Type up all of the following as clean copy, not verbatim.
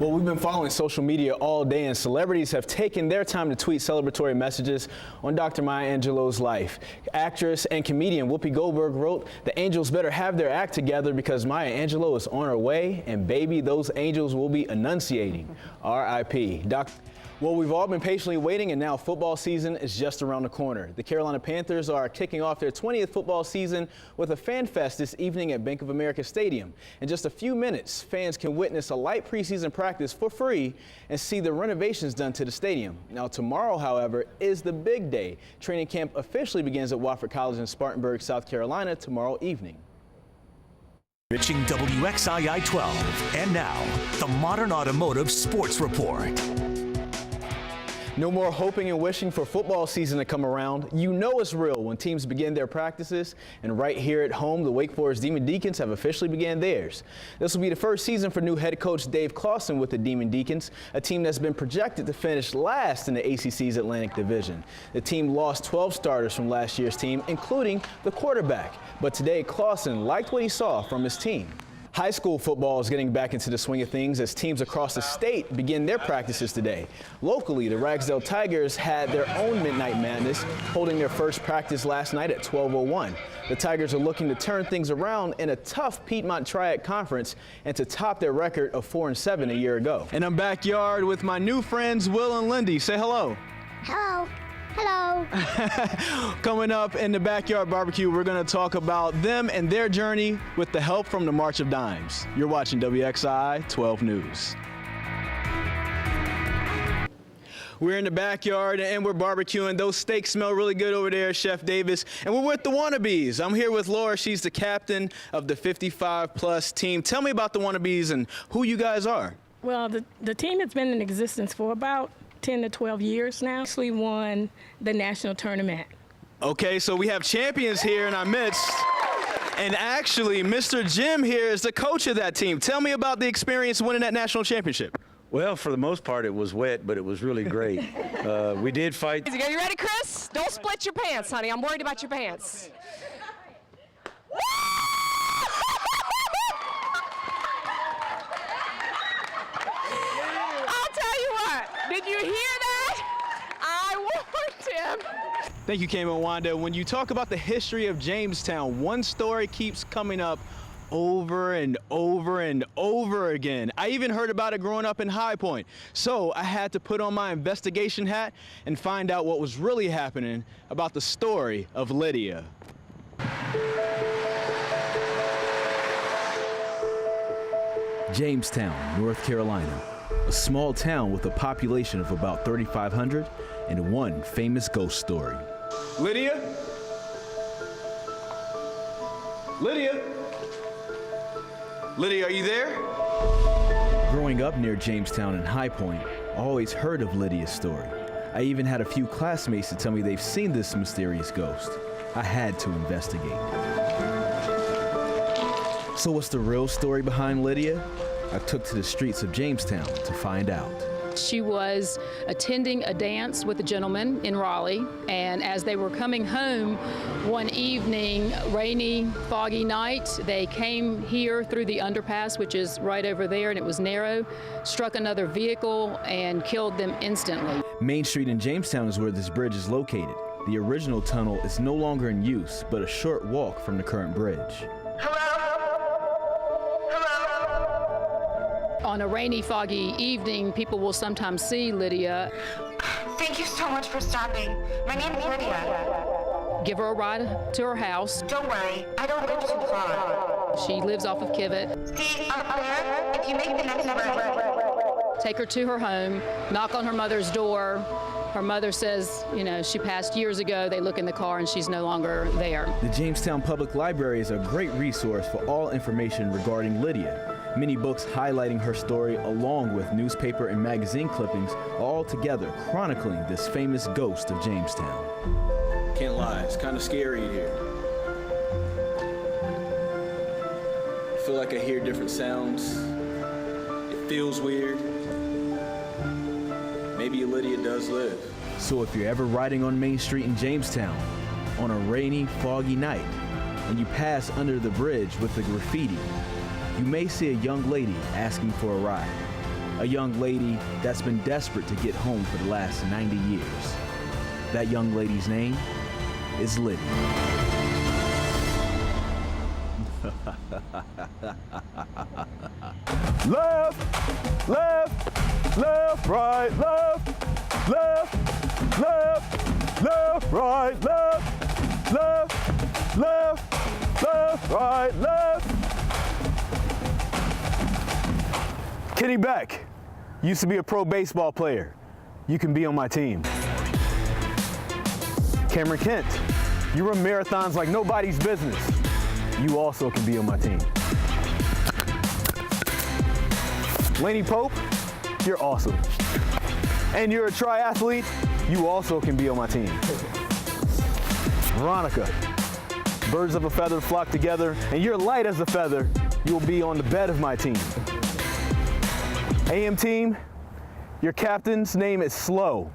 Well, we've been following social media all day, and celebrities have taken their time to tweet celebratory messages on Dr. Maya Angelou's life. Actress and comedian Whoopi Goldberg wrote, "The angels better have their act together because Maya Angelou is on her way, and baby, those angels will be annunciating. R.I.P. Well, we've all been patiently waiting, and now football season is just around the corner. The Carolina Panthers are kicking off their 20th football season with a fan fest this evening at Bank of America Stadium. In just a few minutes, fans can witness a light preseason practice for free and see the renovations done to the stadium. Now, tomorrow, however, is the big day. Training camp officially begins at Wofford College in Spartanburg, South Carolina tomorrow evening. Reaching WXII 12. And now, the Modern Automotive Sports Report. No more hoping and wishing for football season to come around. You know it's real when teams begin their practices, and right here at home, the Wake Forest Demon Deacons have officially began theirs. This will be the first season for new head coach Dave Clawson with the Demon Deacons, a team that's been projected to finish last in the ACC's Atlantic Division. The team lost 12 starters from last year's team, including the quarterback. But today, Clawson liked what he saw from his team. High school football is getting back into the swing of things as teams across the state begin their practices today. Locally, the Ragsdale Tigers had their own Midnight Madness, holding their first practice last night at 12:01. The Tigers are looking to turn things around in a tough Piedmont Triad Conference and to top their record of 4-7 a year ago. And I'm backyard with my new friends, Will and Lindy. Say hello. Hello. Hello. Coming up in the Backyard Barbecue, we're going to talk about them and their journey with the help from the March of Dimes. You're watching WXII 12 News. We're in the backyard and we're barbecuing. Those steaks smell really good over there, Chef Davis. And we're with the Wannabes. I'm here with Laura. She's the captain of the 55-plus team. Tell me about the Wannabes and who you guys are. Well, the team has been in existence for about 10 to 12 years now. Actually won the national tournament. Okay, so we have champions here in our midst. And actually, Mr. Jim here is the coach of that team. Tell me about the experience winning that national championship. Well, for the most part, it was wet, but it was really great. We did fight. Are you ready, Chris? Don't split your pants, honey. I'm worried about your pants. Did you hear that? I warned him. Thank you, Cam and Wanda. When you talk about the history of Jamestown, one story keeps coming up over and over and over again. I even heard about it growing up in High Point. So I had to put on my investigation hat and find out what was really happening about the story of Lydia. Jamestown, North Carolina. A small town with a population of about 3,500 and one famous ghost story. Lydia? Lydia? Lydia, are you there? Growing up near Jamestown and High Point, I always heard of Lydia's story. I even had a few classmates to tell me they've seen this mysterious ghost. I had to investigate. So what's the real story behind Lydia? I took to the streets of Jamestown to find out. She was attending a dance with a gentleman in Raleigh, and as they were coming home one evening, rainy, foggy night, they came here through the underpass, which is right over there, and it was narrow, struck another vehicle and killed them instantly. Main Street in Jamestown is where this bridge is located. The original tunnel is no longer in use, but a short walk from the current bridge. On a rainy, foggy evening, people will sometimes see Lydia. Thank you so much for stopping. My name is Lydia. Give her a ride to her house. Don't worry, I don't live too far. She lives off of Kivett. See, up there, if you make the next right. Take her to her home, knock on her mother's door. Her mother says, you know, she passed years ago. They look in the car and she's no longer there. The Jamestown Public Library is a great resource for all information regarding Lydia. Many books highlighting her story along with newspaper and magazine clippings, all together chronicling this famous ghost of Jamestown. Can't lie, it's kind of scary here. I feel like I hear different sounds. It feels weird. Maybe Lydia does live. So if you're ever riding on Main Street in Jamestown on a rainy, foggy night, and you pass under the bridge with the graffiti, you may see a young lady asking for a ride. a young lady that's been desperate to get home for the last 90 years. That young lady's name is Liddy. Left, left, left, right, left, left, left, left, right, left, left, left, left, right, left. Kenny Beck, used to be a pro baseball player. You can be on my team. Cameron Kent, you run marathons like nobody's business. You also can be on my team. Laney Pope, you're awesome. And you're a triathlete, you also can be on my team. Veronica, birds of a feather flock together, and you're light as a feather, you'll be on the bed of my team. AM team, your captain's name is Slow,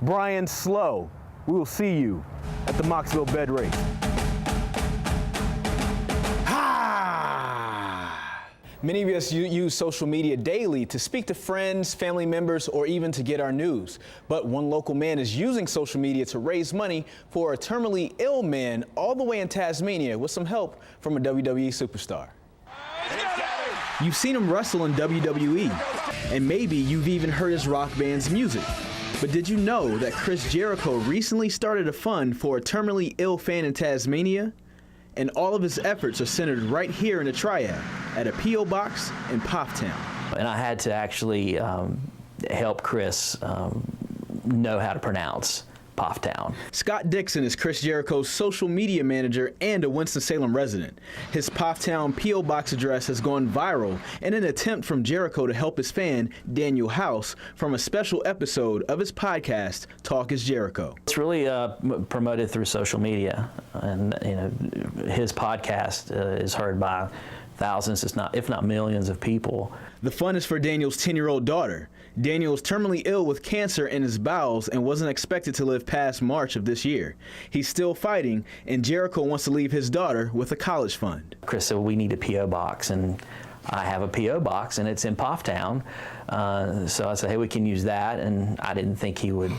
Brian Slow. We will see you at the Moxville bed race. Many of us use social media daily to speak to friends, family members, or even to get our news. But one local man is using social media to raise money for a terminally ill man all the way in Tasmania with some help from a WWE superstar. You've seen him wrestle in WWE, and maybe you've even heard his rock band's music. But did you know that Chris Jericho recently started a fund for a terminally ill fan in Tasmania? And all of his efforts are centered right here in the Triad at a P.O. box in Pofftown. And I had to actually help Chris know how to pronounce Pofftown. Scott Dixon is Chris Jericho's social media manager and a Winston-Salem resident. His Pofftown P.O. box address has gone viral in an attempt from Jericho to help his fan, Daniel House, from a special episode of his podcast, Talk is Jericho. It's really promoted through social media, and his podcast is heard by thousands, if not millions of people. The fund is for Daniel's 10-year-old daughter. Daniel is terminally ill with cancer in his bowels and wasn't expected to live past March of this year. He's still fighting, and Jericho wants to leave his daughter with a college fund. Chris said, we need a P.O. box, and I have a P.O. box, and it's in Pofftown. So I said, hey, we can use that, and I didn't think he would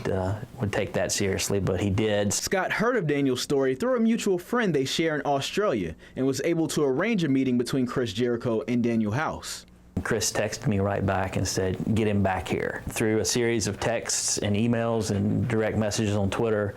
take that seriously, but he did. Scott heard of Daniel's story through a mutual friend they share in Australia and was able to arrange a meeting between Chris Jericho and Daniel House. Chris texted me right back and said, get him back here. Through a series of texts and emails and direct messages on Twitter,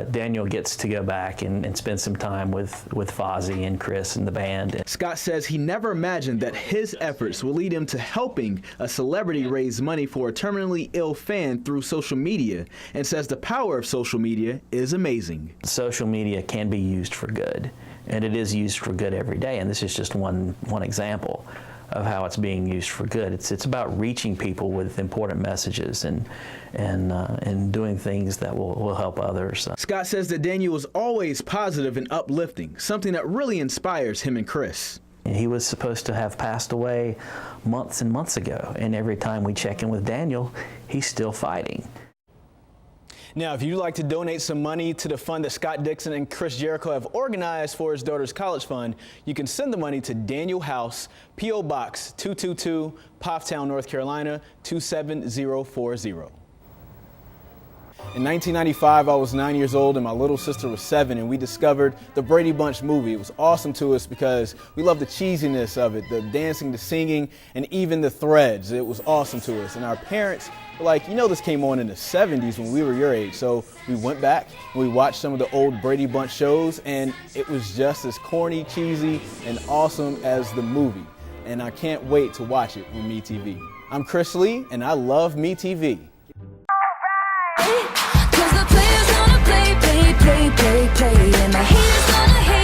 Daniel gets to go back and spend some time with Fozzy and Chris and the band. Scott says he never imagined that his efforts will lead him to helping a celebrity raise money for a terminally ill fan through social media, and says the power of social media is amazing. Social media can be used for good, and it is used for good every day, and this is just one example of how it's being used for good. It's about reaching people with important messages and doing things that will help others. Scott says that Daniel is always positive and uplifting, something that really inspires him and Chris. He was supposed to have passed away months and months ago, and every time we check in with Daniel, he's still fighting. Now, if you'd like to donate some money to the fund that Scott Dixon and Chris Jericho have organized for his daughter's college fund, you can send the money to Daniel House, P.O. Box 222, Pofftown, North Carolina, 27040. In 1995, I was 9 years old and my little sister was 7, and we discovered the Brady Bunch movie. It was awesome to us because we loved the cheesiness of it, the dancing, the singing, and even the threads. It was awesome to us. And our parents were like, this came on in the 70s when we were your age. So we went back and we watched some of the old Brady Bunch shows, and it was just as corny, cheesy, and awesome as the movie. And I can't wait to watch it on MeTV. I'm Chris Lee, and I love MeTV. Cause the players gonna play, and the haters gonna hate.